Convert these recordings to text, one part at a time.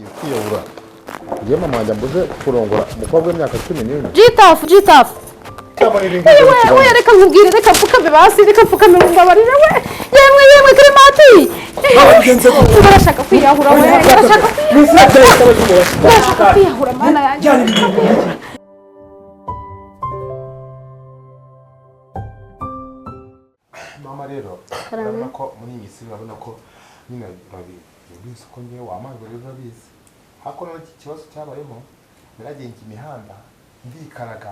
kwiyahura ye mama wanjye mbuze kurongora umukobwa w'imyaka 14. Gitafu wewe reka nkubwire reka pfukame basi reka pfukame mbabarire we yemwe Clemati urashaka kwiyahura we urashaka kwiyahura mana yanjye. Mama rero urabona ko muri iyi minsi urabona ko nyine babizi ko ngewe wamahirwe rero urabizi hako n'iki kibazo cyabayemo biragenga imihanda ndikaraga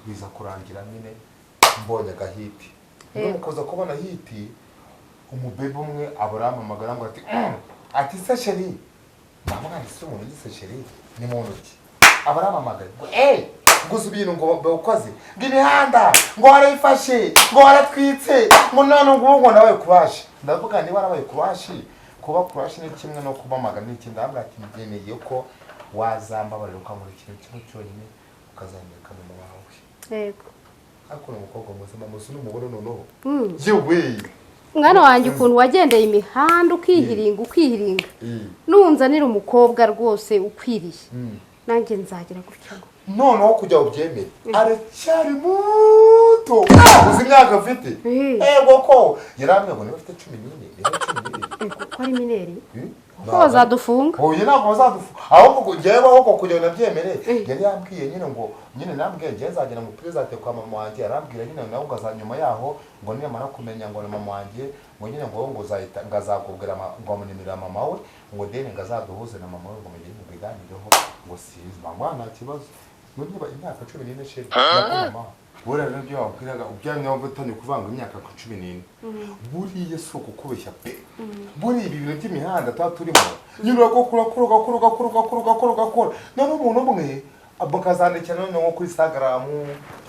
biza kurangira nyine mbonye agahiti nukuza kubona hiti umubebe umwe aburamamagara ngo ati se sheri namwana isi umuntu gise sheri ni muntu ki aburamamagara ngo gusa ibintu ngo bakoze ng'imihanda ngo warayifashe ngo waratwitse ngo none ngo nawe kubashe ndavuga niba warabaye kubashe kuba kubashe ni kimwe no kubamagana n'iki ndabwira ati ngeneye ko wazambabarira ukamura ikintu kimwe cyonyine ukazamurika mu wawe. Yego ariko umukobwa muzima musu n'umugore noneho yewe mwana wanjye ukuntu wagendeye imihanda ukihiringa nunzanira umukobwa rwose ukwiriye nanjye nzagira gutyo noneho kujya ubyemere aracyari muto uzi imyaka afite ego ko yaramwe ngo niba afite 14 ko ari mineri ko bazadufunga oye ntabwo bazadufunga ahubwo ngewe ahubwo kugira ngo nabyemere yari yambwiye nyine ngo nyine nambwiye ngewe nzagera mu president kwa mama wanjye arambwira nyine nawe ngazanyuma yaho ngo nimara kumenya ngo mama wanjye ngo nyine ngo uzahita ngazakubwira ngo amunimira mama we ngo deni ngazaduhuze na mama we ngo mugire ibiganireho ngo sizi mama nta kibazo niba imyaka 14 sheri mama bora nabyo wakwiraga ubyamye wavutanye kuvanga imyaka 14 buriye soko kubeshya pe buri ibi bintu by'imihanda turimo nyura ko kura none umuntu umwe abakazandikira none nko kuri Instagram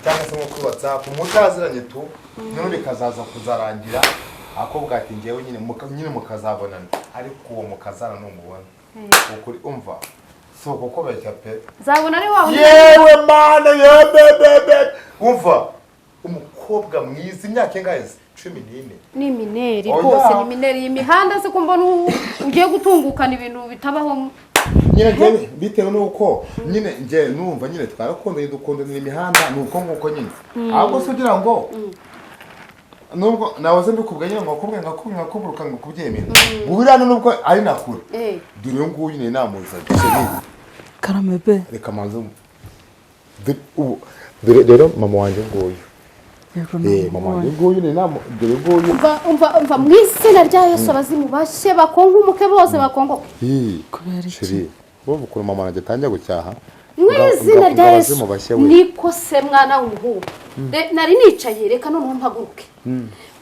cyangwa se nko kuri WhatsApp mutaziranye tu none bikazaza kuzarangira akobwa ati ngewe nyine mukazabonana ariko uwo mukazana n'umubona ukuri umva soko kubeshya pe zabona ari wawe yewe mana yebebebe umva umukobwa mwiza imyaka ingahe 14 ni mineri rwose ni mineri imihanda se kumbona ugiye gutungukana ibintu bitabaho nyine bitewe nuko nyine nje numva nyine twarakundanye dukundana imihanda nuko nkuko nyine ahubwo se ugira ngo nubwo nawaze mbikubwa nyine ngakuburuka ngo kubyemera ubirana nubwo ari nakure dore nguyu nyine namuza karamebe reka manzo dore mama wanjye nguyu mama wanjye nguyu ni namo dore nguyu umva mw'izina rya Yesu abazimu bashe bakonga umuke bose bakongo sheri bovu kuri mama wanjye tanja gucyaha mw'izina rya Yesu niko se mwana w'umuhungu nari nicaye reka none mpaguruke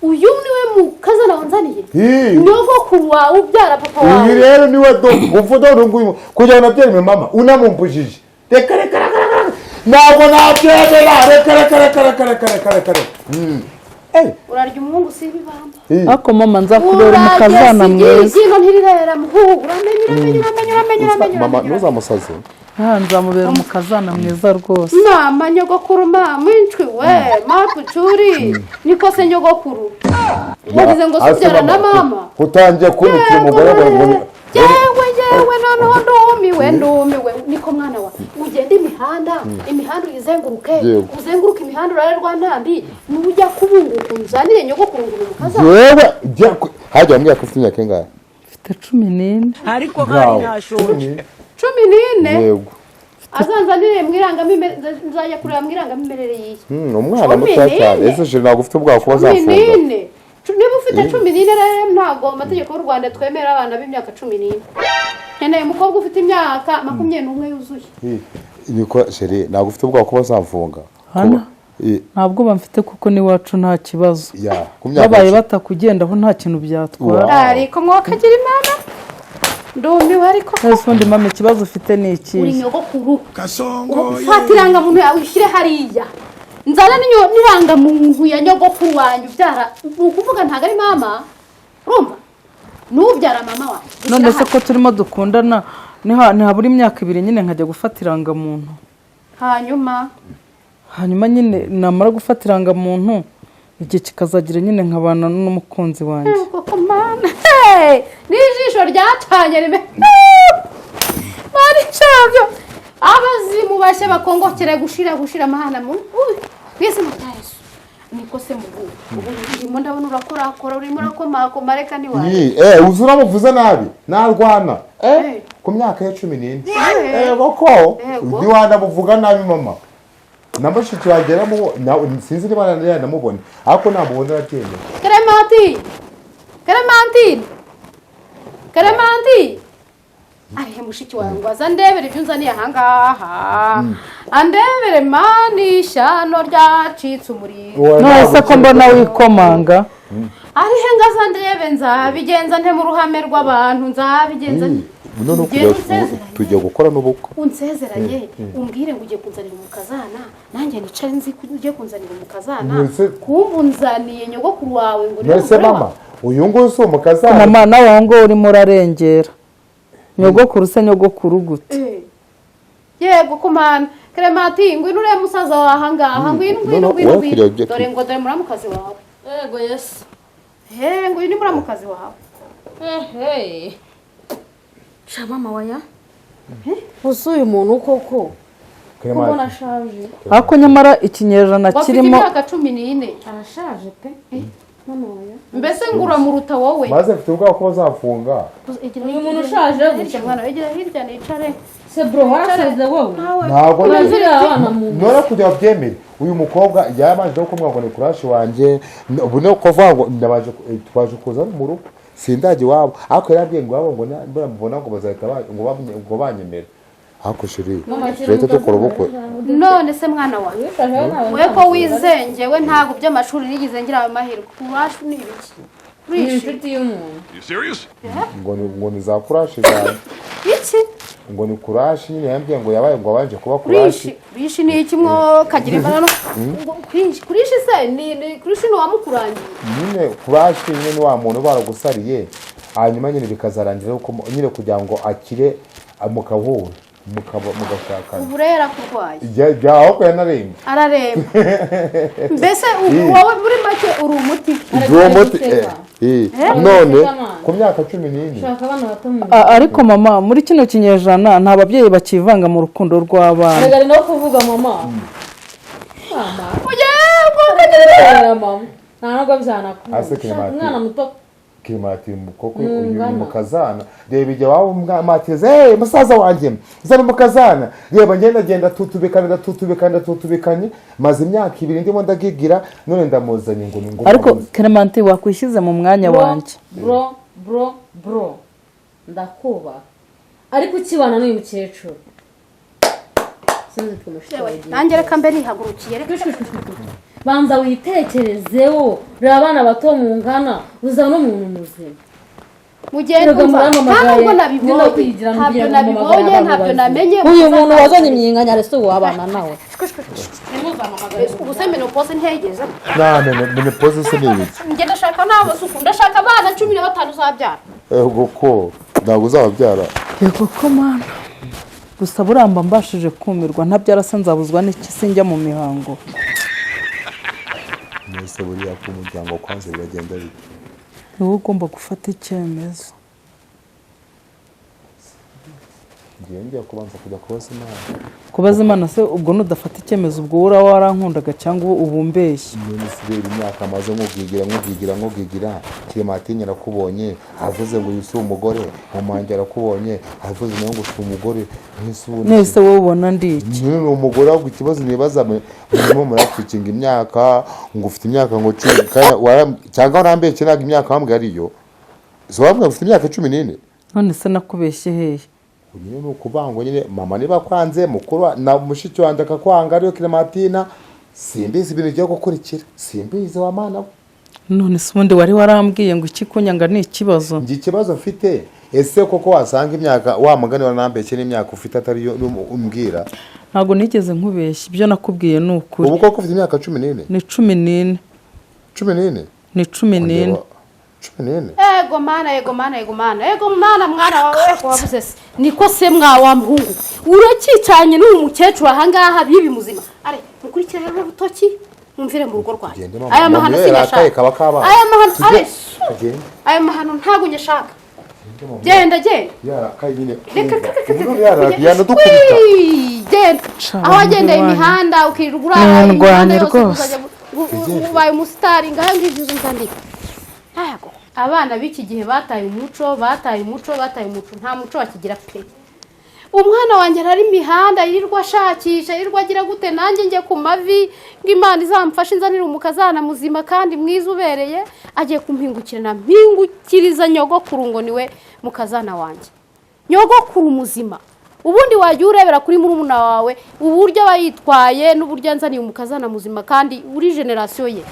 uyu niwe mukazana wanzaniye nyogokuru wawe ubyara papa wawe uyu rero niwe uvuga nguyu kugira ngo nabyemere mama unamumbujije reka ntabwo nabyemera reka urarya umuhungu si ibibamba ako mama nzakubera umukazana mwiza izino ntirirera muhungu uramenye mama ntuzamusaze nzamubera umukazana mwiza rwose mama nyogokuru mama inchwi we mapuchuri niko se nyogokuru wagize ngo subyara na mama utangiye kunikira umugore wawe yewe noneho ndumiwe niko mwana wa ugenda imihanda uzenguruke imihanda urarerwa ntandi nujya kubunguka unzanire nyogokuru ngo umukazana yewe hajya mbya ko ufite imyaka ingahe mfite 14 ariko kandi ntashoje 14 yego azanzanire mwirangamimerere nzajya kureba mwirangamimerere yiye umwana muto cyane ese je ntabwo ufite ubwako bazafunga niba ufite 14 rero ntabwo amategeko y'u Rwanda twemera abana b'imyaka 14 nkeneye umukobwa ufite imyaka 21 yuzuye niko sheri ntabwo ufite ubwako bazafunga ntabwo bamfite kuko ni wacu nta kibazo babaye batakugendaho nta kintu byatwara ariko mwakagira imana ndumiwe ariko ese undi mama ikibazo ufite ni iki uri nyogokuru ufatiranga muntu yawe ushyire hariya nzana niranga muntu ya nyogokuru wanyu ubyara ukuvuga ntago ari mama urumva nubyara mama wanyu none se ko turimo dukundana ntihabura imyaka 2 nyine nkajya gufatiranga muntu hanyuma nyine namara gufatiranga muntu igihe kikazagira nyine nkabana n'umukunzi wanjye. Koko mana n'ijisho ryacanye rime mari chavyo abazimu bashe bakongokere gushira mahana mu twese mutayesu niko se mugu urimo ndabona urakora urimo urakoma reka ni wawe uzura muvuza nabi narwana ku myaka ya 14 boko ndi wanda muvuga nabi mama nambashiki wageramo sinzi niba namubona ariko namubona aratende Clementine arihe mushiki wangu azandebere ibyo nzaniye ahangaha andebere mani shano ryacitse umuriro nose ko mbona wikomanga arihe ngazandebe nzabigenza nte mu ruhame rw'abantu nzabigenza none tujya gukora n'ubukwe unsezeranye umbwire ngo uje kunzanira umukazana nanjye nicare nzi ko uje kunzanira umukazana kumbunzaniye nyogokuru wawe ngo nese mama uyu ngo so umukazana mama nawe ngo uri murarengera nyogokuru se nyogokuru gute yego kumana Clementine ngwino ure musaza wa hangaha ngwino dore ngo dore muramukazi wawe yego yes ngwino muramukazi wawe Mama waya usuye umuntu koko kuko nashaje ako nyamara ikinyejana kirimo imyaka 14 arashaje pe mama waya mbese ngura muruta wowe maze mfite ubwa ko bazafunga uyu muntu ushaje gutya mwana wegera hirya nicare se bro warasaze wowe ntabwo nora kujya byemere uyu mukobwa yabanje ko mwabone crush wanje ubone ko vango ndabaje twaje kuza mu rugo sindaje wabo ako yarabye ngo wabo ngo mbona ngo bazahita ngo banyemera ako shiri leta dukora ubukwe none se mwana wa we ko wizengewe ntago by'amashuri nigize ngira amahirwe kurashu ni ibiki inshuti y'umuntu ngo ni za crush zawe iki ngo ni crush nyine yambye ngo yabaye ngo abanje kuba crush crush ni iki mwo kagira imbarano crush se ni crush no wamukurangiye nyine crush nyine wa muntu baragusariye hanyuma nyine bikazarangira uko nyine kugira ngo akire mukahura mugashaka uburera kurwaye jyaho ko yanarembe ararembe mbese wowe muri make uri umuti none ku myaka 14 shaka abana bato ariko mama muri kino kinyejana nta babyeyi bakivanga mu rukundo rw'abana regari no kuvuga mama mama ntabwo byanakuba umwana muto Clementine koko uyu mukazana reba ije wabo mateze musaza wanje zana mukazana reba ngenda tutubikanye maze imyaka 2 ndimo ndagigira none ndamuzanye ngo ariko Clementine wakwishize mu mwanya wanje bro ndakuba ariko ukibana n'uyu mukecuru sinzi tumushitaye nanjye reka mbe nihagurukiye reka banza witekerezeho abana bato mu ngana uza no muntu muzima mugende ntabwo nabibonye uyu muntu wazanye imyinganya rese wabana nawe ubuse menopause ntegeze menopause se n'ibiki njye ndashaka n'abasuku ndashaka abana 15 uzabyara ko ntabwo uzababyara yego ko mana gusa buramba mbashije kumirwa ntabyara se nzabuzwa n'iki sinjya mu mihango nese buriya ku muryango kwanze biragenda bite wowe ugomba gufata icyemezo ngiye kubanza kujya kubaza Imana se ubwo nudafata icyemezo ubwo ura warankundaga cyangwa ubumbeshye none sibera imyaka maze nkugigira Clementine arakubonye avuze ngo yusu umugore umanje arakubonye avuze nayo ngo usu umugore nese wowe ubona ndi iki ni umugore ahubwo ikibazo nibaza murimo murafikinga imyaka ngo ufite imyaka ngo 10 cyangwa urambeshye naga imyaka wambwe ariyo zo wambwe ufite imyaka 14 none se nakubeshye hehe nyine nukubango nyine mama niba kwanze mukuru na mushiki wanje akakwanga ariyo Clementine simbizi ibintu byo gukurikira simbizi wa mana none se ubundi wari warambwiye ngo ikikunyanga ni ikibazo ngi ikibazo mfite ese koko wasanga imyaka wa mugani wanambeshye n'imyaka ufite atari yo umbwira ntago nigeze nkubeshya ibyo nakubwiye n'ukuri ubu koko ufite imyaka 14 ni 14 ni 14 ego mana mwana wawe wabuze se niko se wa muhungu uracicanye n'uyu mukecuru ahangaha bibi muzima are mukurikira rero butoki mumvire mu rugo rwanjye Tugende mama. aya mahano Mama, sinashaka yarakaye kaba kabana. aya mahano Tugende. aya mahano ntabwo nyashaka genda Yarakaye nyine. reka Umuntu yanadukubita. genda aho wagendeye imihanda ukirirwa urara imihanda yose uzajya ubaye umusitari ngaho ngizo nzandika ntabwo abana b'iki gihe bataye umuco nta muco wakigira pe umwana wanjye ari imihanda yirirwa ashakisha yirirwa agira gute nanjye njye ku mavi ng'Imana izamfashe inzanire umukazana muzima kandi mwiza ubereye agiye kumpingukirana mpingukiriza nyogokuru ngo niwe mukazana wanjye nyogokuru muzima ubundi wajya urebera kuri murumuna wawe uburyo aba yitwaye n'uburyo yanzaniye umukazana muzima kandi uri generasiyo ye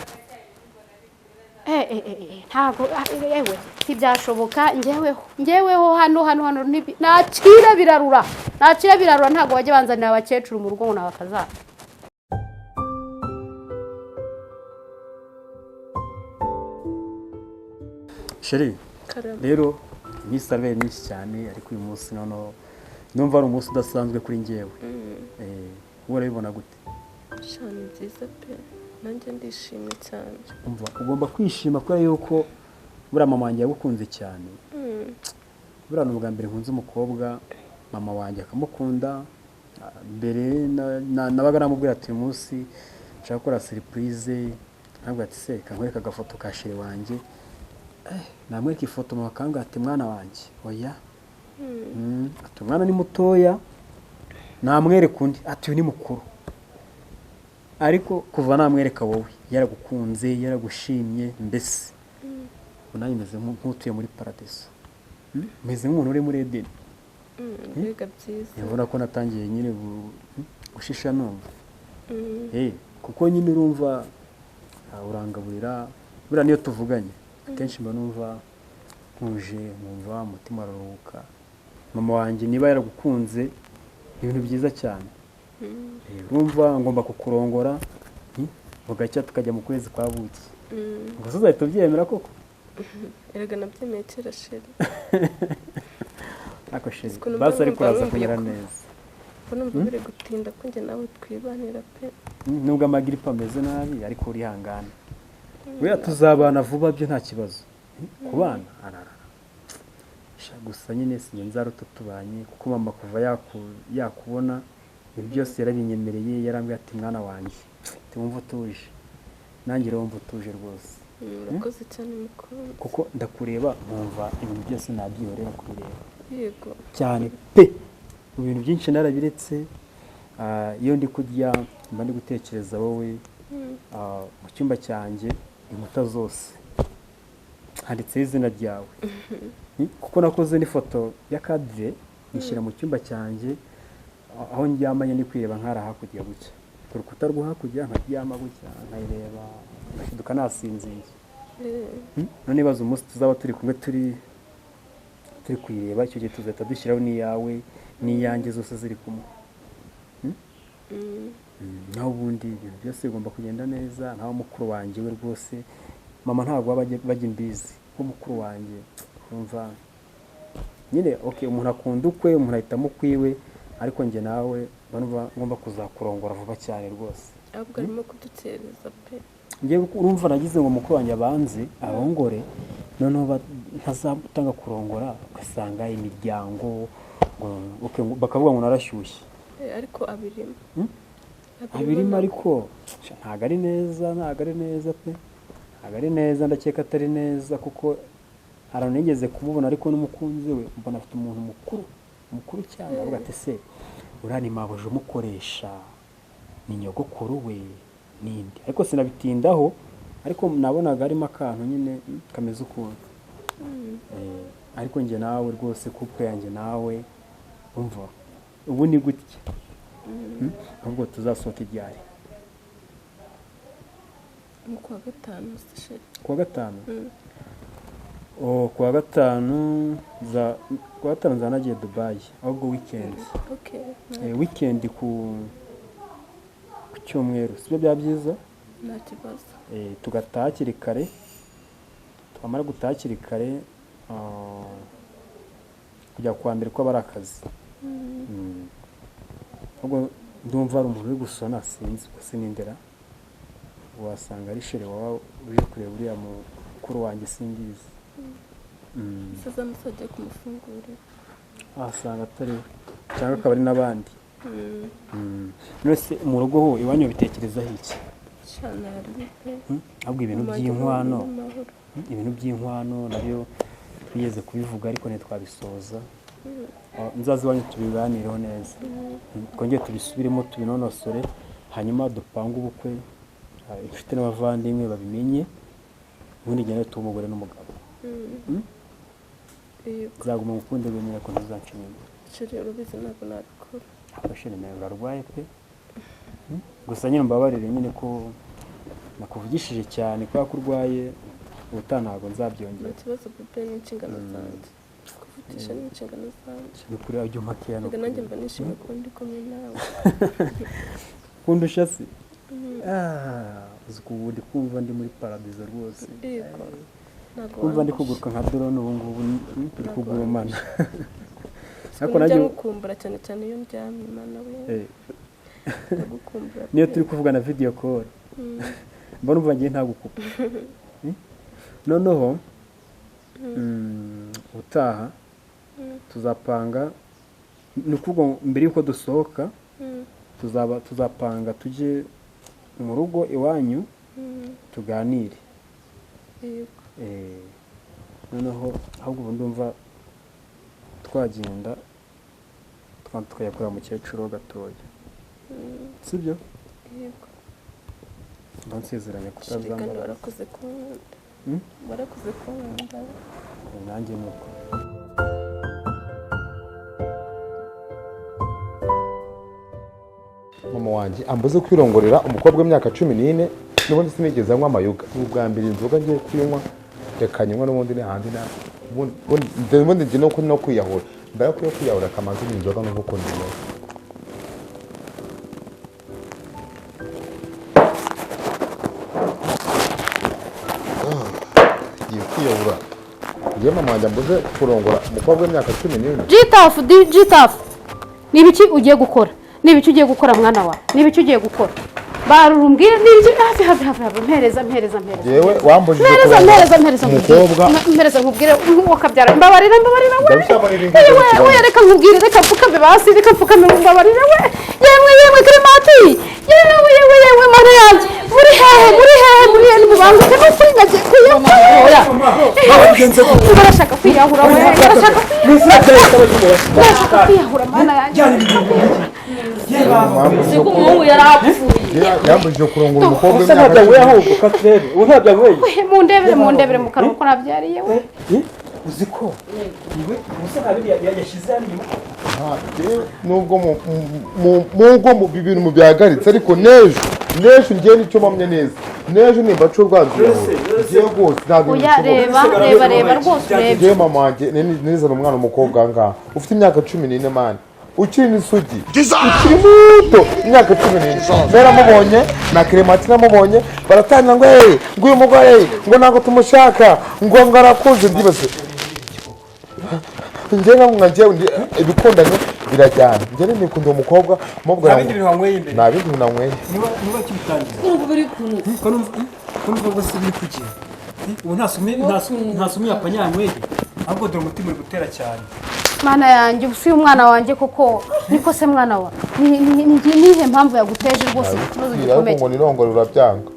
ntabwo yewe ntibyashoboka ngeweho hano nacira birarura ntabwo bajya banzanira abakecuru mu rugo ngo ni abakazana sheri rero iminsi abe myinshi cyane ariko uyu munsi noneho numva ari umunsi udasanzwe kuri njyewe wowe urabibona gute shani nziza pe nanjye ndishimye cyane umva ugomba kwishima kubera yuko buriya mama wanjye yagukunze cyane buriya ni ubwa mbere nkunze umukobwa mama wanjye akamukunda mbere nabaga namubwira ati uyu munsi nshaka gukora surprise ntabwo ati se kankwereka agafoto ka sheri wanjye namwereka ifoto mama akambwira ati mwana wanjye oya ati umwana ni mutoya namwereka undi ati uyu ni mukuru ariko kuva namwereka wowe yaragukunze yaragushimye mbese nanjye meze nk'utuye muri paradiso meze nk'umuntu uri muri edeni mbega byiza urabona ko natangiye nyine gushisha numva kuko nyine urumva urangaburira buriya niyo tuvuganye akenshi mba numva nkuje nkumva umutima uraruhuka mama wanjye niba yaragukunze ibintu byiza cyane urumva ngomba kukurongora mugacya tukajya mu kwezi kwa buki ngo uzahita ubyemera koko erega nabyemeye kera sheri ako sheri basi ariko uraza kunyura neza ko numva biri gutinda ko njye nawe twibanira pe nubwo amagiripe ameze nabi ariko urihangana buriya tuzabana vuba byo nta kibazo ku bana gusa nyine sinjye nzaruta tubanye kuko mama kuva yakubona ibintu byose yarabinyemereye yarambwira ati mwana wanjye wumva utuje nanjye rero wumva utuje rwose urakoze cyane mukuru kuko ndakureba nkumva ibintu byose nabyihorera kubireba yego cyane pe mu bintu byinshi narabiretse iyo ndi kurya mba ndi gutekereza wowe mu cyumba cyanjye inkuta zose handitseho izina ryawe kuko nakoze n'ifoto ya kadire nishyira mu cyumba cyanjye aho ndyamanye ndi kwireba nkara hakurya gutya ku rukuta rwo hakurya nkaryama gutya nkayireba ngashiduka nasinziye none ibaza umunsi tuzaba turi kumwe turi kuyireba icyo gihe tuzahita dushyiraho n'iyawe n'iyanjye zose ziri kumwe naho ubundi ibintu byose bigomba kugenda neza naho mukuru wanjye we rwose mama ntabwo bajya imbizi ko mukuru wanjye wumva nyine umuntu akunda ukwe umuntu ahitamo ukwiwe ariko njye nawe ngomba kuzakurongora vuba cyane rwose ahubwo arimo kudukereza pe ngewe urumva nagize ngo mukuru wanjye abanze arongore noneho ntazatanga kurongora ugasanga imiryango bakavuga ngo narashyushye ariko abirimo ariko ntabwo ari neza pe ntabwo ari neza ndakeka atari neza kuko ahantu nigeze kumubona ariko n'umukunzi we mbona afite umuntu mukuru cyane avuga ati se uriya ni mabuja umukoresha ni nyogokuru we n'indi ariko sinabitindaho ariko nabonaga harimo akantu nyine kameze ukuntu ariko njye nawe rwose kuko yanjye nawe umva ubu ni gutya ahubwo tuzasohoka iryari mu kwa gatanu kuwa gatanu kuwa gatanu zanagiye Dubai ahubwo weekend ku cyumweru sibyo byaba byiza nta kibazo tugataha hakiri kare twamara gutaha hakiri kare kujya kuwa mbere ko aba ari akazi ahubwo ndumva hari umuntu uri gusona sinzi gusa nindera wasanga ari shere waba uje kureba uriya mukuru wanjye singizi. Sasa musajya kumufungurira. Ahasanga atari we cyangwa akaba ari n'abandi. Nose mu rugo ho iwanyu bitekerezaho iki? Cyane hari ahubwo ibintu by'inkwano nabyo twigeze kubivuga ariko ntitwabisoza. Nzazi iwanyu tubiganireho neza, twongere tubisubiremo tubinonosore, hanyuma dupange ubukwe, inshuti n'abavandimwe babimenye, ubundi ngende tuba umugore n'umugabo. Nzaguma ngukunde bemera ko ntuzanca inyuma. Sheri urubizi ntabwo nabikora. Sheri nawe urarwaye pe, gusa nyine mbabarire nyine ko nakuvugishije cyane kubera ko urwaye, ubutaha ntabwo nzabyongera. Nta kibazo pepe n'inshingano zanjye, kuvugisha n'inshingano zanjye. Ni kuri ajya umpakiya no nanjye mba nishimiye ko ndi kumwe nawe. Kundusha se? Uzi ko ubu ndi kumva ndi muri paradizo rwose. Kumva ndi kuguruka nka drone ubu ngubu ndi kugurumana. Ariko nanjye ngukumbura cyane cyane iyo ndyamye Imana we. Ndagukumbura. Niyo turi kuvugana video call. Mbona umva ngiye ntagukupa. Noneho utaha tuzapanga nukuvuga mbere yuko dusohoka tuzapanga tujye mu rugo iwanyu tuganire. Noneho ahubwo ndumva twagenda tukayakora mu cyecuru gatoya, sibyo? Yego. Bansezeranya kutazambara. Warakoze kunkunda. Warakoze kunkunda. Nanjye nuko. Mama wanjye ambuze kwirongorera umukobwa w'imyaka 14 n'ubundi sinigeze anywa amayuga. Ubwa mbere inzoga ngiye kuyinywa yakanywa n'ubundi ni handi na ubundi ngiye no kwiyahura. Mbere yo kwiyahura kamaze inzoga no gukundira. Kwiyahura. Yewe mama wanjye ambuze kurongora umukobwa w'imyaka 14. Jitafu nibiki ugiye gukora? Nibiki ugiye gukora mwana wa? Nibiki ugiye gukora? Barumbwire nibiki hafi mpereza. Yewe wambujije mpereza umukobwa. Mpereza nkubwire wakabyara mbabarira we. Yewe reka nkubwire reka pfukame basi reka pfukame mbabarira we. Yewe Clemati. Yewe mana yanjye. Muri hehe mubanguke no kwingaje kuyakora. Barashaka kwiyahura we. Barashaka kwiyahura mana yanjye. Siko umuhungu yarapfuye. Yambujije kurongora umukobwa w'imyaka 14 ahubwo katrebe. Untabyagoye. Mundebere mu kanwa ko nabyariye we. Uzi ko niwe musaza yashize hano. Nubwo mu bibintu mu byagaritse ariko nejo ngiye nicyo mpamye neza. Nejo nimba cyo rwanzuye. Ngiye gose ntabwo reba rwose urebe. Ngiye mama wanjye nizana umwana umukobwa ngaha ufite imyaka 14 man. Ukiri n'isugi. Ukiri muto imyaka 14. Naramubonye na Clemati namubonye baratangira ngo nguyu mugore ngo ntago tumushaka ngo ngarakuze ndibase. Njyewe ngiye ibikundanye birajyana. Njyewe nikunda umukobwa mubwo nabindi binwanyweye imbere. Nabindi binwanyweye. Niba kibitangira. Urumva biri kunuka. Kumva ngo sibiri kugira. Ubu ntasumye apanyanyweye. Ahubwo dore umutima uri gutera cyane. Mana yanjye ubusuye umwana wanjye koko niko se mwana wa nihe mpamvu yaguteje rwose ikibazo gikomeye. Ngo nirongore urabyanga.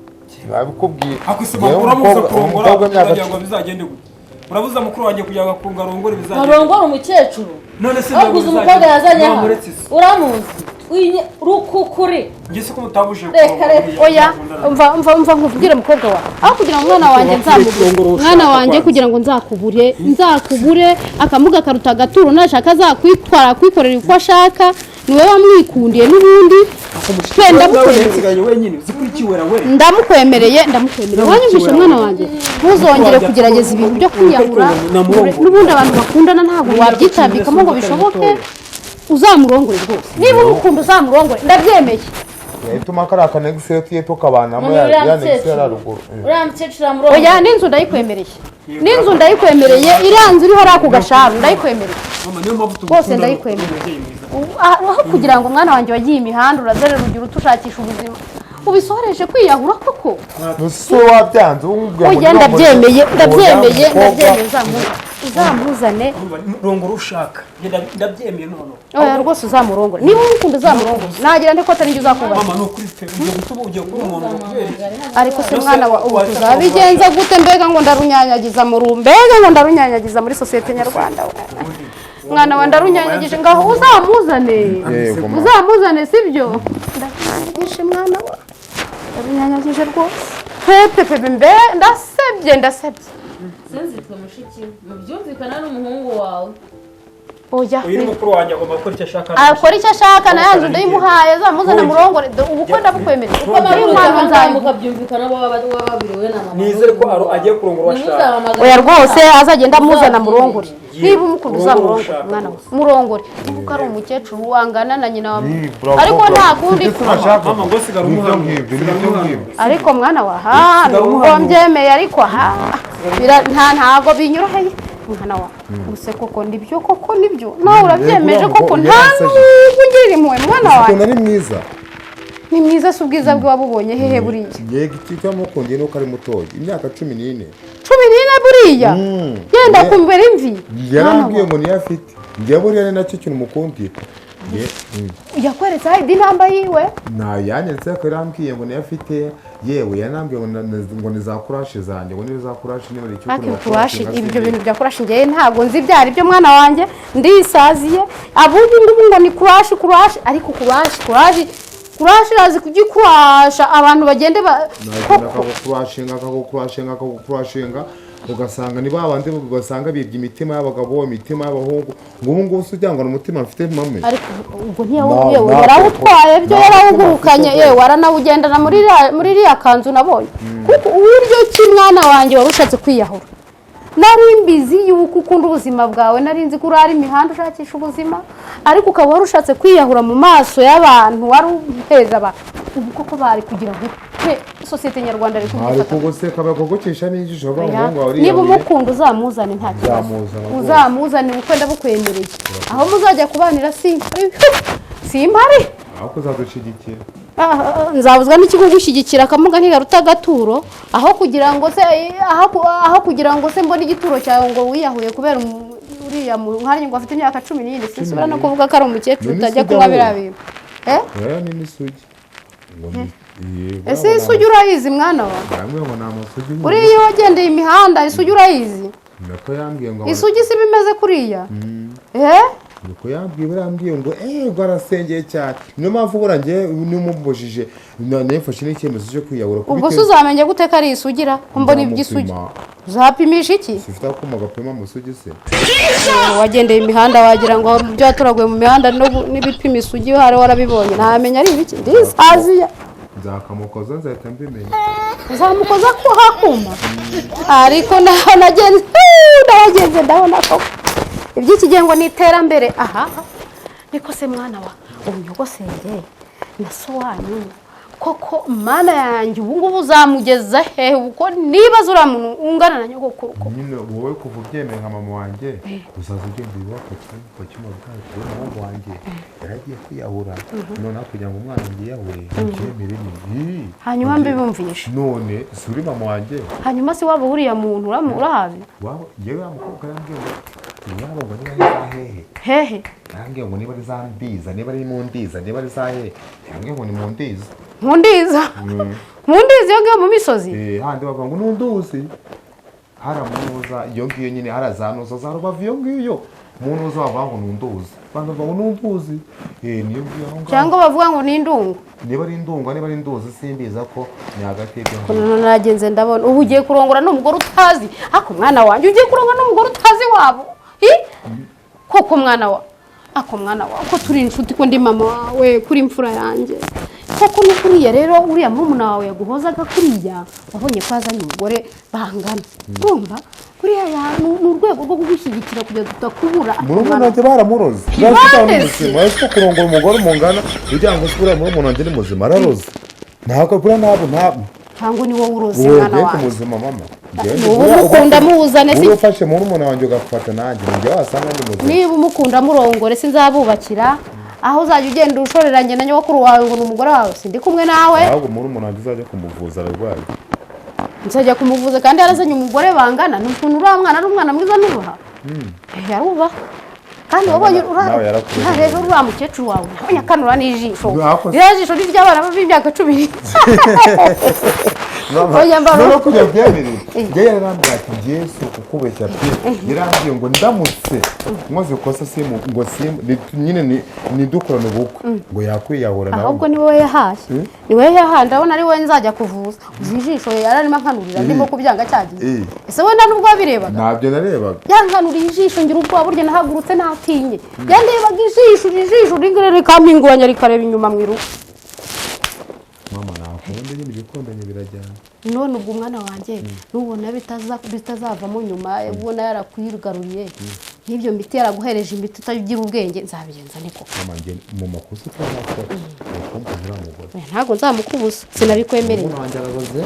Nabikubwiye. Akusema uramuza kurongora kugira ngo bizagende gute. Urabuza mukuru wanjye kugira ngo akungarongore bizagende. Arongora umukecuru. None se abuze umukobwa yazanye aha. Uramuzi. Rukukuri. Ngise ko mutabuje. Oya umva nkubwire mukobwa wa. Aho kugira ngo umwana wanjye nzamugure. Mwana wanjye kugira ngo nzakubure akamuga karuta gaturo nashaka azakwitwara kwikorera uko ashaka. Niwe wamwikundiye n'ubundi ndamukwemereye wanyumvishe mwana wanjye ntuzongere kugerageza ibintu byo kwiyahura n'ubundi abantu bakundana ntabwo wabyitabikamo ngo bishoboke uzamurongore rwose niba umukunda uzamurongore ndabyemeye ituma kari akanegisi tukabanamo ya negisi yararuguru oya n'inzu ndayikwemereye iranze iriho ari ako gasharu ndayikwemereye rwose ndayikwemereye aho kugira ngo umwana wanjye wagiye imihanda urazere rugira utushakisha ubuzima ubisohoreje kwiyahura koko so wabyanze umubwira oya ndabyemeye uzamuzane rongora ushaka ndabyemeye none oya rwose uzamurongore niba umukunda uzamurongore nagira nde ko atari njye uzakubaza mama no kuri fe ugiye gutuma ugiye kuba umuntu ariko se mwana wa ubu tuzabigenza gute mbega ngo ndarunyanyagiza muri sosiyete nyarwanda mwana wa ndarunyanyagije ngaho uzamuzane sibyo ndarunyanyagije mwana wa ndarunyanyagije rwose pepe mbe ndasebye sinzitwe mushiki mubyumvikana n'umuhungu wawe oya uyu ni mukuru wanjye agomba gukora icyo ashaka akora icyo ashaka na yanzu ndayimuhaye azamuzana murongore ubukwe ndabukwemerera uko bari umwana nzamuka byumvikana bo babiriwe na mama nizere ko agiye kurongora washaka oya rwose azagenda amuzana murongore niba umukuru uzamurongore mwana we murongore kuko ari umukecuru wangana na nyina wa ariko nta kundi mama ngo sigara umuhango ariko mwana wa nubwo mbyemeye ariko ntago binyoroheye mwana wa use koko nibyo nawe urabyemeje koko nta n'ubwo ungirira impuhwe mwana wawe ni mwiza si ubwiza bwe wabubonye hehe buriya yego ikikamukundye nuko ari mutoya imyaka 14 buriya yenda kumbera imvi yarambwiye ngo niyo afite njye buriya ni nacyo kintu mukundira yakweretse ID namba yiwe yanyeretse ko yarambwiye ngo niyo afite yewe yanambwiye ngo ni za kurashe zanjye ngo niyo za kurashe niba ari kurashe ibyo bintu bya kurashe njye ntabwo nzi byari byo mwana wanjye ndisaziye abundi ngo ni kurashe ariko kurashe irazi kugikurasha abantu bagende akagukurashinga ugasanga ni babandi basanga bibye imitima y'abagabo imitima y'abahungu ngo ubu ngubu se ujyangwa n'umutima mfite mame ariko ubwo ntiyawuyewe yarawutwaye byo yarawugurukanye yewe waranawugendana muri iriya kanzu nabonye kuko uburyo ki mwana wanjye warushatse kwiyahura nari mbizi yuko ukunda ubuzima bwawe nari nzi ko urara imihanda ushakisha ubuzima ariko ukaba warushatse kwiyahura mu maso y'abantu wari uteza abantu ubu koko bari kugira ngo sosiyete nyarwanda ari kubifata ariko se kabagogokesha n'ijisho b'umuhungu wawe niba umukunda uzamuzane nta kibazo uzamuzane ukwenda bukwemereye aho muzajya kubanira simpari aho kuzadushigikira nzabuzwa n'ikigo gushyigikira akamuga ntigaruta agaturo aho kugira ngo se mbone igituro cyawe ngo wiyahuye kubera uriya mwanya ngo afite imyaka 14 sinsubira no kuvuga ko ari umukecuru utajya kuba biriya bintu ni n'isugi ese isugi urayizi mwana wawe uriya wagendeye imihanda isugi urayizi isugi si bimeze kuriya niko yambwiye ngo barasengeye cyane niyo mpamvu burangiye n'umubujije nefashe n'icyemezo cyo kwiyahura ubwo se uzamenye gute ko ari isugira mbona iby'isugi uzapimisha iki sifite akuma gapima musugi se wagendeye imihanda wagira ngo byaturaguye mu mihanda n'ibipima isugi hari warabibonye ntamenya ari ibiki ndisaziya nzakamukoza nzahita mbimenya uzamukoza ko hakuma ariko nagenze ndabona ko iby'iki gihe ngo ni iterambere niko se mwana wa unyogosenge na so wanyu koko mana yanjye ubu ngubu uzamugeza hehe uko nibaza uriya muntu ungana na nyogokuru nyine wowe kuva ubyemeye nka mama wanjye uzaza ugenda iwaka cyuma bwacu umuhungu wanjye yaragiye kwiyahura noneho kugira ngo umwana wanjye yiyahure ntibyemere ni hanyuma mbibumvishe none si uri mama wanjye hanyuma se waba uriya muntu urahabi yewe ya mukobwa yambwiye ngo niba ngo niba ari hehe yambwiye ngo niba ari za ndiza niba ari mu ndiza niba ari za hehe yambwiye ngo ni mu ndiza iyo ngiyo mu misozi handi bavuga ngo n'unduzi haramunuza iyo ngiyo nyine harazanuza za rubavu iyo ngiyo munuza bavuga ngo n'unduzi bavuga ngo n'unduzi niyo ngiyo cyangwa bavuga ngo ni indungu niba ari indungu niba ari induzi simbiza ko ni hagati y'ibyo nagenze ndabona ubu ugiye kurongora n'umugore utazi ako mwana wanjye ugiye kurongora n'umugore utazi wabo koko mwana wa ko turi inshuti ko ndi mama wawe kuri imfura yanjye koko ni kuriya rero uriya murumuna wawe yaguhozaga kuriya wabonye ko azanye umugore bangana urumva kuriya bantu ni urwego rwo kugushyigikira kugira ngo tutakubura murumuna wanjye baramuroze uretse kurongora umugore mungana kugira ngo uriya murumuna wanjye ni muzima araroze ntabwo buriya ntabwo cyangwa ni wowe uroze mwana wanjye muzima mama ubu umukunda muwuzane si ufashe murumuna wanjye ugafata nanjye njye wasanga ndi muzima niba umukunda murongore sinzabubakira aho uzajya ugenda ushoreranye na nyokuru wawe ngo ni umugore wawe sindi kumwe nawe ahubwo muri umuntu azajya kumuvuza ararwaye nzajya kumuvuza kandi yarazanye umugore bangana ni ukuntu uriya mwana ari umwana mwiza nubaha yarubaha kandi wabonye rero uriya mukecuru wawe nabonye akanura n'ijisho ririya jisho ni iry'abana b'imyaka 10 no kujya byemereye njye yarambwiye ati ngiye si ukukubeshya pe yarambwiye ngo ndamutse nkoze kosa simu ngo simu nyine nidukorana ubukwe ngo yakwiyahura nawe ahubwo ni wowe yahashye ni wowe yahaye ndabona ari wowe nzajya kuvuza ijisho yararimo nkanurira ndimo kubyanga cyagiye ese wenda nubwo wabirebaga ntabyo narebaga yankanuriye ijisho ngira ubwoba burya nahagurutse natinye yandebaga ijisho rikampinguranya rikareba inyuma mu irugu mama nakundi nyine ibikondanye birajyana none ubwo umwana wanjye nubona bitazavamo nyuma ubona yarakwigaruriye n'ibyo miti yaraguhereje imiti utagira ubwenge nzabigenza niko mama nge mu makosa twazakora ntabwo nzamukubuza sinabikwemereye umuntu wanjye arabaze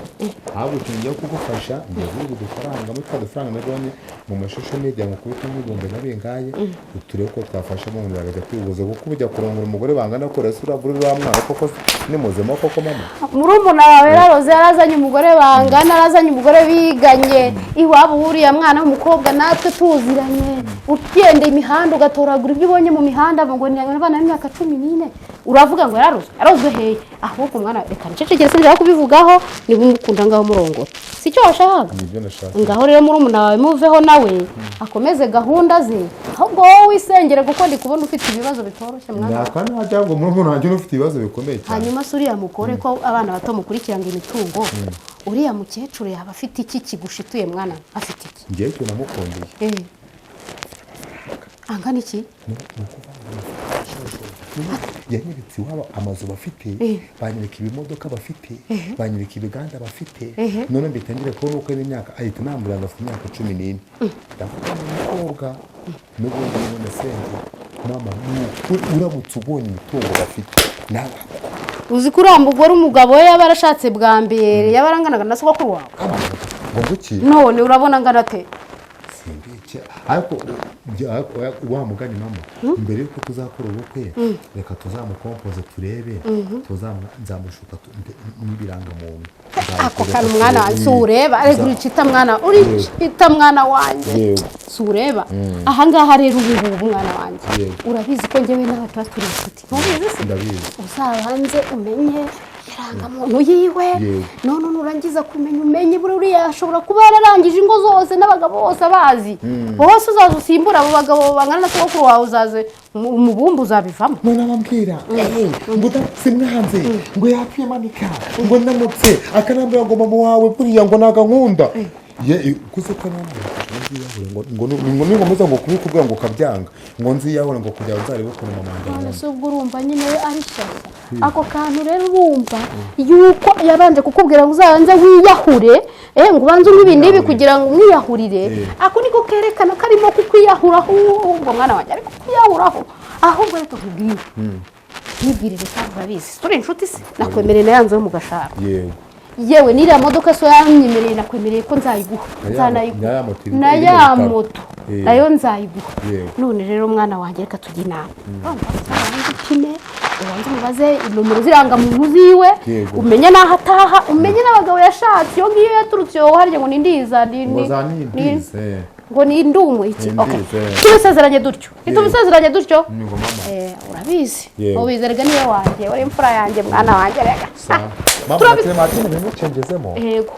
ahubwo ikintu ngiye kugufasha ngiye udufaranga muri twa dufaranga nabonye mu mashusho media ngo kubita n'ibihumbi nabingaye uturebe ko twafasha mu nzira hagati y'ubuze kuko ujya kurongora umugore bangana ko rese urabura uriya mwana koko ni muzima koko mama murumuna wawe yararoze yarazanye umugore bangana yarazanye umugore biganye iwabo uriya mwana w'umukobwa natwe tuziranye ugenda imihanda ugatoragura ibyo ubonye mu mihanda ngo ni abana b'imyaka 14 uravuga ngo yarozwe heye ahubwo umwana reka nicecekere sinjya kubivugaho niba umukunda ngaho murongora sicyo washaka nibyo nashaka ngaho rero murumuna wawe muveho nawe akomeze gahunda ze ahubwo wowe wisengere kuko ndi kubona ufite ibibazo bitoroshye mwana nakandi hajya ngo murumuna wanjye ufite ibibazo bikomeye cyane hanyuma se uriya mukore ko abana bato mukurikiranga imitungo uriya mukecuru yaba afite iki kigushituye mwana afite iki ngiye cyo namukondeye angana iki yanyeretse iwabo amazu bafite banyereka ibimodoka bafite banyereka ibiganda bafite none mbitangire kubona uko n'imyaka ahita namburanga afite imyaka 14 ndavuga umukobwa n'ubundi none senge mama uramutse ubonye imitungo bafite nawe uzi ko urambugwa umugabo we yabarashatse bwa mbere yabaranganaga na sogokuru wawe ngo guki none urabona ngana te ariko wa mugani mama mbere yuko tuzakora ubukwe reka tuzamukompoze turebe nzamushuka n'ibiranga muntu ako kana umwana wanjye ureba ariko uricita mwana wanjye sureba aha ngaha rero ubu umwana wanjye urabizi ko njyewe nawe tuba turi inshuti ntubizi se ndabizi uzabanze umenye irangamuntu yiwe none nurangiza kumenya umenye buriya ashobora kuba yararangije ingo zose n'abagabo bose abazi bose uzaza usimbura abo bagabo bangana na sogokuru wawe uzaze umubumbu uzabivamo none abambwira ngo simwanze ngo yapfuye manika ngo ndamutse akanambira ngo mama wawe buriya ngo nagankunda kuze ko ngo ningomeza ngo kubikubwira ngo kabyanga ngo nziyahure ngo kujya uzarebe ukuntu mama wanjye se ubwo urumva nyine ari shyashya ako kantu rero urumva yuko yabanje kukubwira ngo uzabanze wiyahure ngo ubanze nk'ibindi kugira ngo umwiyahurire ako niko kerekana ko arimo kukwiyahuraho ubwo mwana wanjye ariko kwiyahuraho ahubwo reka nkubwire ntibwirire kandi urabizi turi inshuti se nakwemereye na yanze yo mu gashara yewe n'iriya modoka so yanyemereye nakwemereye ko nzayiguha na ya moto nayo nzayiguha none rero mwana wanjye reka tujye inama ubanza umubaze nomero z'irangamuntu ziwe umenye n'aho ataha umenye n'abagabo yashatse iyo ngiyo yaturutse yowe harya ngo ni ndiza ngo ni indumwe iki tubisezeranye dutyo urabizi ubizerega niyo wanjye uri imfura yanjye mwana wanjye rega yego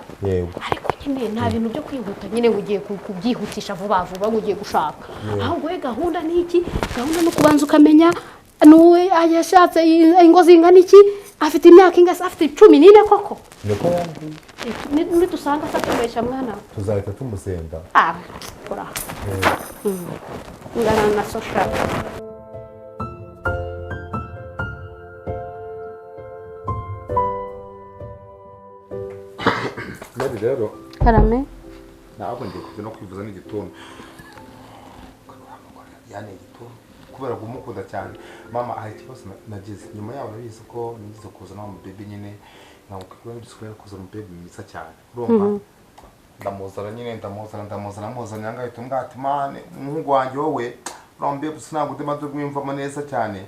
ariko nyine nta bintu byo kwihuta nyine ngo ugiye kubyihutisha vuba vuba ngo ugiye gushaka ahubwo we gahunda ni iki gahunda no kubanza ukamenya nuwe yashatse ingo zingana iki afite imyaka ingana afite 14 koko niko yambwiye ni dusanga atakubesha mwana tuzahita tumusenda kora ngana na social nari rero karame ntabwo ngiye kujya no kwivuza n'igituntu yani igituntu kubera kumukunda cyane mama aha ikibazo nagize nyuma yaho nabizi ko nigize kuzana mu baby nyine nkamukubwira n'udusubira kuzana mu baby mwiza cyane urumva ndamuzana nyine ndamuzana yanga ahita ati mane umuhungu wanjye wowe urambe sinagute maze mwimvamo neza cyane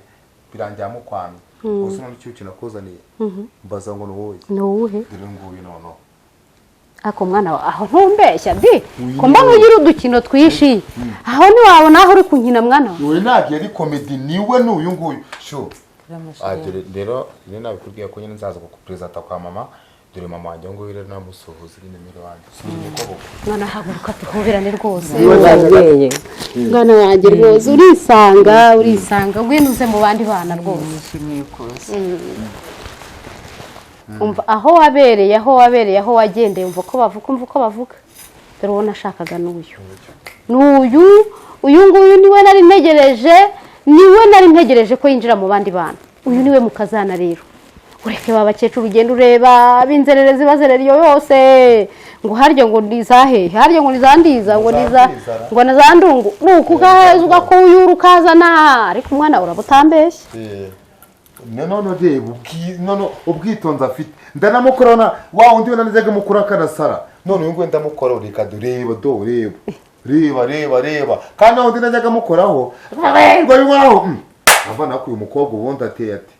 birangira mukwano gusa none cyo kinakuzaniye mbaza ngo nuwoye nuwuhe dore nguyu nono ako mwana aho ntumbeshya di ko mba nugira udukino twishi aho ni wabona aho uri kunkina mwana we nagiye ari comedy niwe n'uyu nguyu sho rero ni nabikubwiye ko nyine nzaza ku presenta kwa mama dore mama wanjye ngo rero namusuhuza iri nimero wanjye suri ko mwana haguruka tuhoberane rwose wabwiye mwana wanjye rwose urisanga ngwinuze mu bandi bana rwose nishimiye kose umva aho wabereye aho wagendeye umva ko bavuga dore ubona ashakaga n'uyu nguyu niwe nari ntegereje ko yinjira mu bandi bana uyu niwe mukazana rero ureke babakecuru ugenda ureba b'inzererezi bazerera iyo yose ngo haryo ngo nizahe haryo ngo nizandiza ngo na ndungu nuko ugakuyura ukazana ariko umwana urabutambeshye none reba ubwitonzi afite ndanamukorana wa undi we nanizaga mukuru akanasara none uyu nguyu ndamukora reka dureba reba kandi wa undi najyaga mukoraho ngo bihoraho abana kuyu mukobwa ubundi ateye ati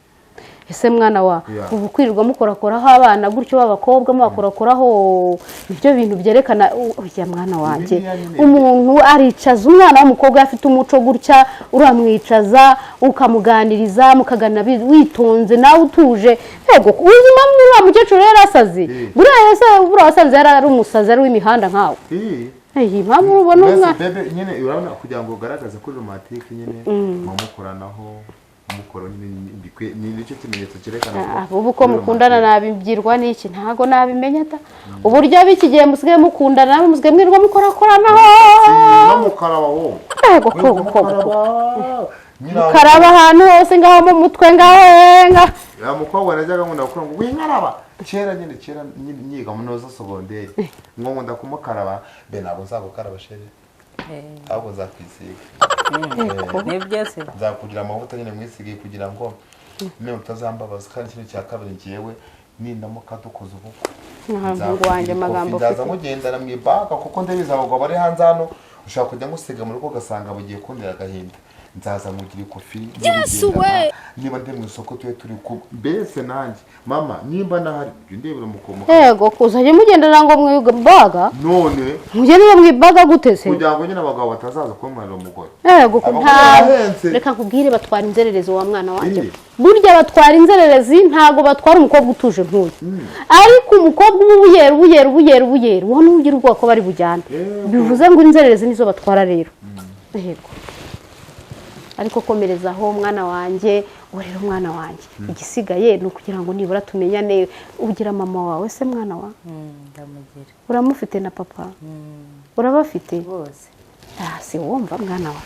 ese mwana wa ubu kwirirwa mukorakoraho abana gutyo b'abakobwa mubakorakoraho nibyo bintu byerekana ujya mwana wanjye umuntu aricaza umwana w'umukobwa afite umuco gutya uramwicaza ukamuganiriza mukaganira witonze nawe utuje yego ubuzima bw'uriya mukecuru rero asaze buriya wasanze yari ari umusazi ari w'imihanda nkawe impamvu ubona umwana nyine urabona kugira ngo ugaragaze kuri romantike nyine mukoranaho mukoro ni nicyo kimenyetso cyerekana ubu ko mukundana nabibyirwa n'iki ntago nabimenya ta uburyo bikigiye musigaye mukundana musigaye mwirwa mukorakoranaho no mukarabaho yego ko mukaraba ahantu hose ngaho mu mutwe ngaho ya mukobwa najyaga nkunda gukora ngo winkaraba kera nyiga munoza sogonderi ngo ndakumukaraba be nabo nzagukaraba sheri ahubwo nzakwisiga nibyo se nzakugira amavuta nyine mwisigiye kugira ngo niba utazambabaza kandi ikintu cya kabiri ngewe nindamuka dukoze ubukwe ntabwo wanjye amagambo ndaza mugendana mu ibaka kuko ndabizi abagabo bari hanze hano ushaka kujya ngusiga mu rugo ugasanga bagiye kundira agahinda nzaza mugira ikofi niba ndi mu isoko turi mbese nanjye mama nimba nahari ndebera mukomoka yego kuzajya mugendana ngo mwibaga none mugendera mwibaga gute se kugira ngo nyine abagabo batazaza kumwanira umugore yego reka nkubwire batwara inzererezi wa mwana wanjye burya batwara inzererezi ntago batwara umukobwa utuje nk'uyu ariko umukobwa ubuyera wowe n'ugira ubwoba ko bari bujyane bivuze ngo inzererezi nizo batwara rero yego ariko komerezaho mwana wanjye urera umwana wanjye igisigaye ni ukugira ngo nibura tumenyane ugira mama wawe se mwana wa ndamugira uramufite na papa urabafite bose si wumva mwana wa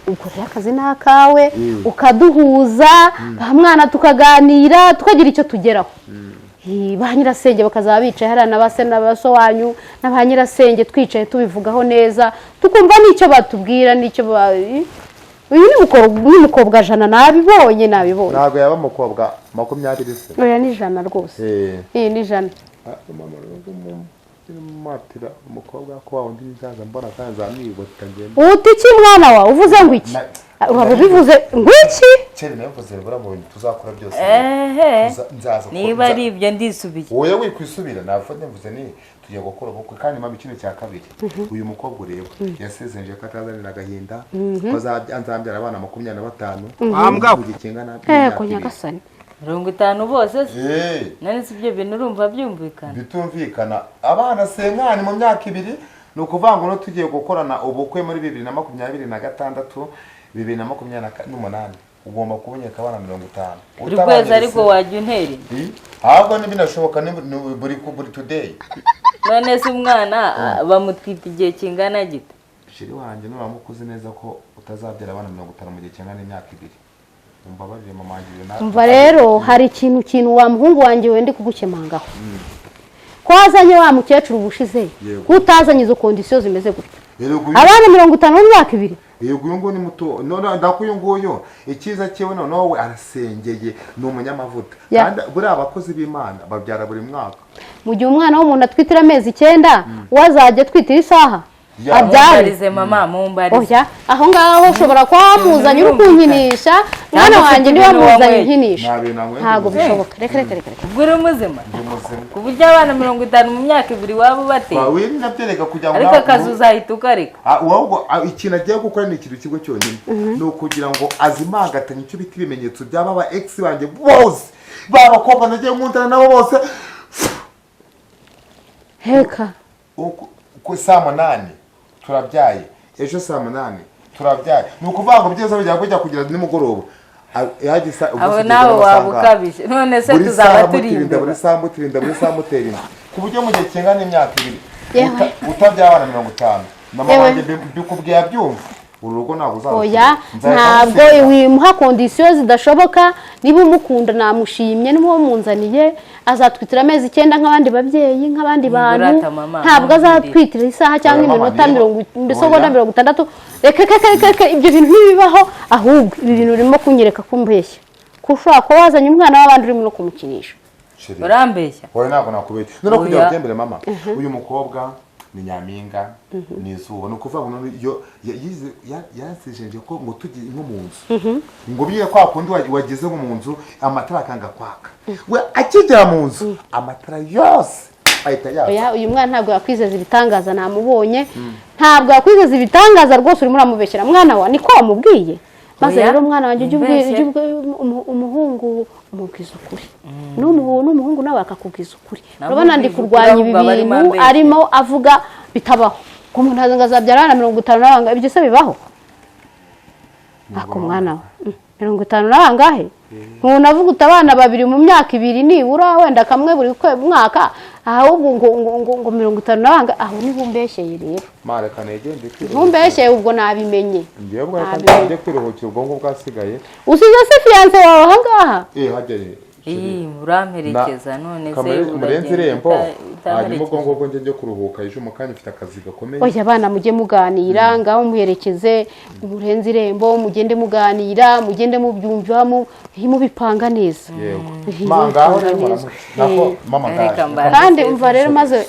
ukorera akazi n'akawe ukaduhuza mwana tukaganira tukagira icyo tugeraho ba nyirasenge bakazaba bicaye hariya na base na baso wanyu na ba nyirasenge twicaye tubivugaho neza tukumva n'icyo batubwira n'icyo uyu ni umukobwa jana nabibonye ntabwo yaba umukobwa 20 se oya ni jana rwose ni jana matira umukobwa ko wa undi nzaza mbona kandi zamwibota ngende uti ki mwana wa uvuze ngo iki uraba bivuze ngo iki cyane navuze bura mu bintu tuzakora byose nzaza niba ari ibyo ndisubiye wowe wikwisubira nafate mvuze ni tugiye gukora ubukwe kandi mama ikintu cya kabiri uyu mukobwa ureba yasezenje ko atazanira agahinda ko azambyara abana 25 ambwa kugikingana ko nyagasani 50 bose none si ibyo bintu urumva byumvikana bitumvikana abana senkani mu myaka 2 ni ukuvanga no tugiye gukorana ubukwe muri 2026 2028 ugomba kubonyeka abana 50 uri kwezi ariko wajya unteri ahubwo binashoboka buri today none se umwana bamutwita igihe kingana gite shiri wanjye nuramukuze neza ko utazabyara abana 50 mu gihe kingana n'imyaka 2 umbabarire mama wanjye umva rero hari ikintu wa muhungu wanjye wende kugukemangaho ko wazanye wa mukecuru ubushize utazanye izo kondisiyo zimeze gutyo abana 50 mu myaka 2 yego uyu nguyu ni muto none ndakuyu nguyu ikiza cyewe noneho arasengeye ni umunyamavuta kandi buri abakozi b'Imana babyara buri mwaka mu gihe umwana w'umuntu atwitira amezi 9 wazajya twitira isaha abyare mama mumbarize oya aho ngaho ushobora kuba wamuzanye uri kunkinisha mwana wanjye niwe wamuzanye nkinisha ntabwo bishoboka reka ubwo uri muzima ku buryo abana 50 mu myaka 2 waba bateye ariko akazi uzahita ukareka ahubwo ikintu agiye gukora ni ikintu kigo cyonyine ni ukugira ngo azimangatanye icyo bita ibimenyetso by'aba ba ex banjye bose babakobwa nagiye nkundana nabo bose heka ku saa 8 turabyaye ejo saa 8 turabyaye ni ukuvuga ngo byose bijya kujya kugira nimugoroba abo nawe wabukabije none se tuzaba turinda buri saa muterinda ku buryo mu gihe kingana imyaka 2 utabyabana 50 mama wanjye bikubwiye abyumva urugo ntabwo uzabona oya ntabwo wimuha kondisiyo zidashoboka niba umukunda namushimye niba munzaniye azatwitira amezi 9 nk'abandi babyeyi nk'abandi bantu ntabwo azatwitira isaha cyangwa iminota 60 reka ibyo bintu ntibibaho ahubwo ibi bintu urimo kunyereka kumbeshya kushaka ko wazanye umwana w'abandi urimo no kumukinisha urambeshya oya ntabwo nakubeshya none kugira byembere mama uyu mukobwa ni nyaminga ni izuba ni ukuvuga ngo iyo yasijeje ko ngo tugiye nko mu nzu ngo biye kwa kundi wageze mu nzu amatara akanga kwaka we akigera mu nzu amatara yose ahita yaka oya uyu mwana ntabwo yakwizeza ibitangaza namubonye ntabwo yakwizeza ibitangaza rwose urimo uramubeshyera mwana wa niko wamubwiye maze rero umwana wanjye ujye umuhungu umubwiza ukuri n'umuhungu nawe akakubwiza ukuri urabona ndi kurwanya ibi bintu arimo avuga bitabaho ko umuntu azabyara abana 50 n'abanga ibyo se bibaho ako mwana we 50 n'abangahe umuntu avuga utabana babiri mu myaka 2 nibura wenda kamwe buri mwaka ahubwo ngo 50 n'abanga aho ni bumbeshyeye rero mareka negende bumbeshyeye ubwo nabimenye ngiye bwa kandi kwiruhukira ubwonko bwasigaye usize se fiance wawe ahangaha hajyaye uramperekeza none se murenze irembo hanyuma ubwonko bwo njye kuruhuka ejo mu kanya ufite akazi gakomeye oya abana mujye muganira ngaho muherekeze murenze irembo mugende muganira mugende mubyumva mubipanga neza mangaho nako mama kandi umva rero maze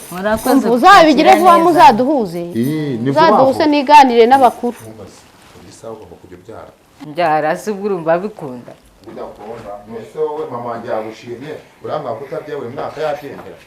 uzabigire vuba muzaduhuze muzaduhuze niganire n'abakuru byara se urumva bikunda Uda kuona, mweso we mama wanjye yagushimye urambwa kutabye buri mwaka yabyendera